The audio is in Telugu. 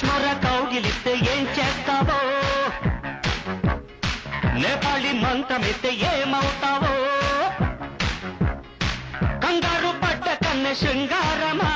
కాశ్మీర కౌగిలిస్తే ఏం చేస్తావో, నేపాళి మంత్రమిస్తే ఏమవుతావో, కంగారు పడ్డ కన్నె శృంగారమా